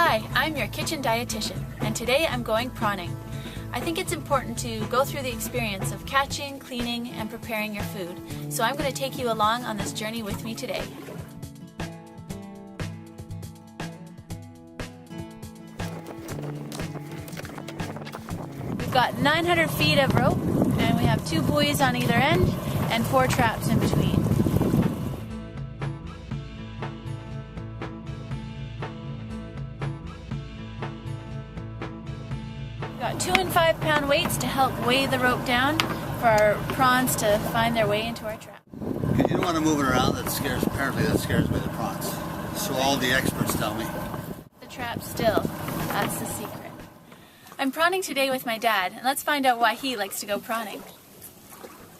Hi, I'm your kitchen dietitian, and today I'm going prawning. I think it's important to go through the experience of catching, cleaning, and preparing your food, so I'm going to take you along on this journey with me today. We've got 900 feet of rope, and we have 2 buoys on either end, and 4 traps in between. Got 2 and 5 pound weights to help weigh the rope down for our prawns to find their way into our trap. You don't want to move it around. Apparently that scares me, the prawns. So all the experts tell me. The trap still, that's the secret. I'm prawning today with my dad, and let's find out why he likes to go prawning.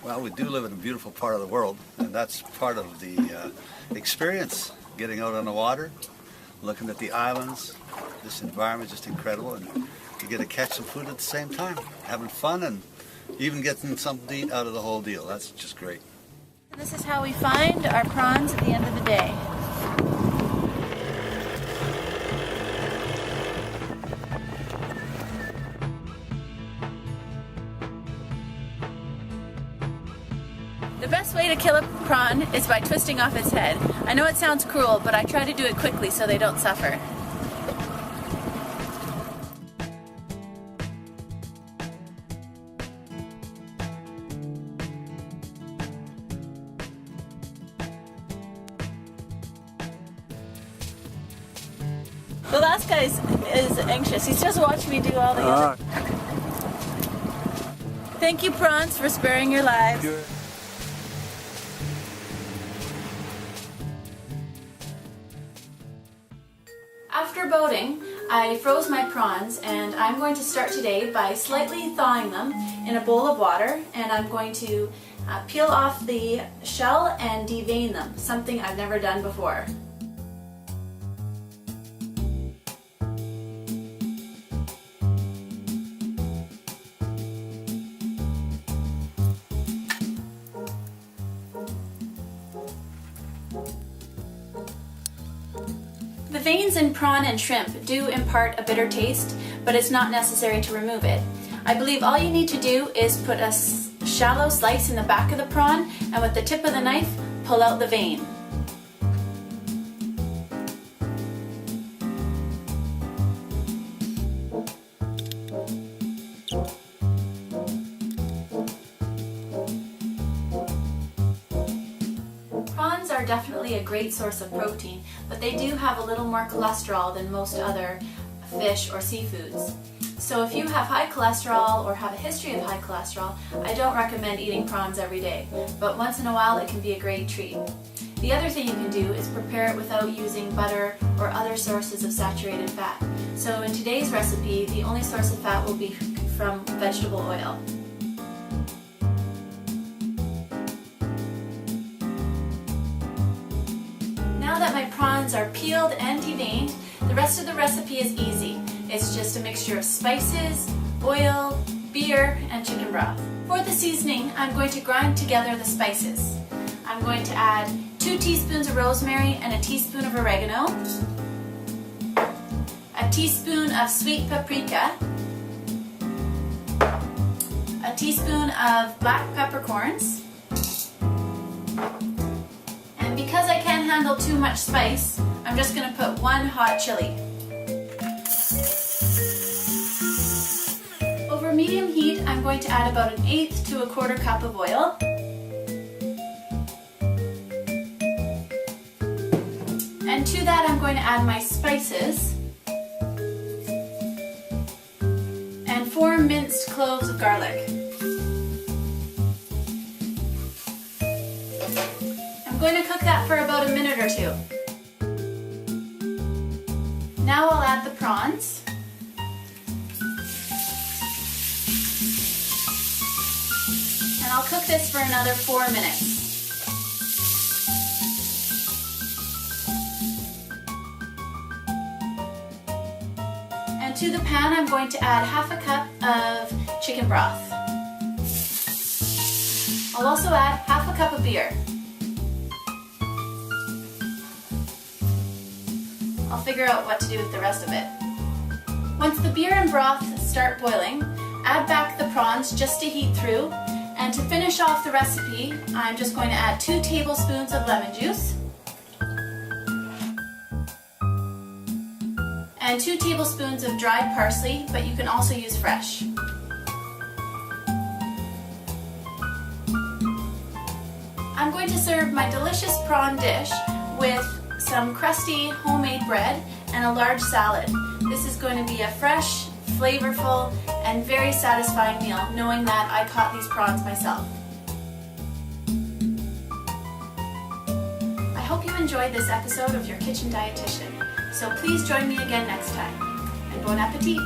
Well, we do live in a beautiful part of the world, and that's part of the experience. Getting out on the water, looking at the islands. This environment is just incredible, and you get to catch some food at the same time, having fun and even getting something to eat out of the whole deal. That's just great. And this is how we find our prawns at the end of the day. The best way to kill a prawn is by twisting off its head. I know it sounds cruel, but I try to do it quickly so they don't suffer. The last guy is anxious. He's just watching me do all the other. Thank you, prawns, for sparing your lives. Good. After boating, I froze my prawns, and I'm going to start today by slightly thawing them in a bowl of water, and I'm going to peel off the shell and devein them, something I've never done before. The veins in prawn and shrimp do impart a bitter taste, but it's not necessary to remove it. I believe all you need to do is put a shallow slice in the back of the prawn, and with the tip of the knife, pull out the vein. Prawns are definitely a great source of protein, but they do have a little more cholesterol than most other fish or seafoods. So if you have high cholesterol or have a history of high cholesterol, I don't recommend eating prawns every day, but once in a while it can be a great treat. The other thing you can do is prepare it without using butter or other sources of saturated fat. So in today's recipe, the only source of fat will be from vegetable oil. Now that my prawns are peeled and deveined, the rest of the recipe is easy. It's just a mixture of spices, oil, beer, and chicken broth. For the seasoning, I'm going to grind together the spices. I'm going to add 2 teaspoons of rosemary and a teaspoon of oregano, a teaspoon of sweet paprika, a teaspoon of black peppercorns, and because I can't handle too much spice, I'm just going to put 1 hot chili. Over medium heat, I'm going to add about 1/8 to 1/4 cup of oil. And to that, I'm going to add my spices and 4 minced cloves of garlic. I'm going to cook that for about a minute or 2. Now I'll add the prawns. And I'll cook this for another 4 minutes. And to the pan, I'm going to add 1/2 cup of chicken broth. I'll also add 1/2 cup of beer. I'll I'll figure out what to do with the rest of it. Once the beer and broth start boiling, add back the prawns just to heat through, and to finish off the recipe, I'm just going to add 2 tablespoons of lemon juice and 2 tablespoons of dried parsley, but you can also use fresh. I'm going to serve my delicious prawn dish with some crusty homemade bread and a large salad. This is going to be a fresh, flavorful, and very satisfying meal, knowing that I caught these prawns myself. I hope you enjoyed this episode of Your Kitchen Dietitian, so please join me again next time. And bon appetit!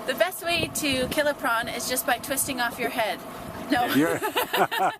The best way to kill a prawn is just by twisting off your head. No.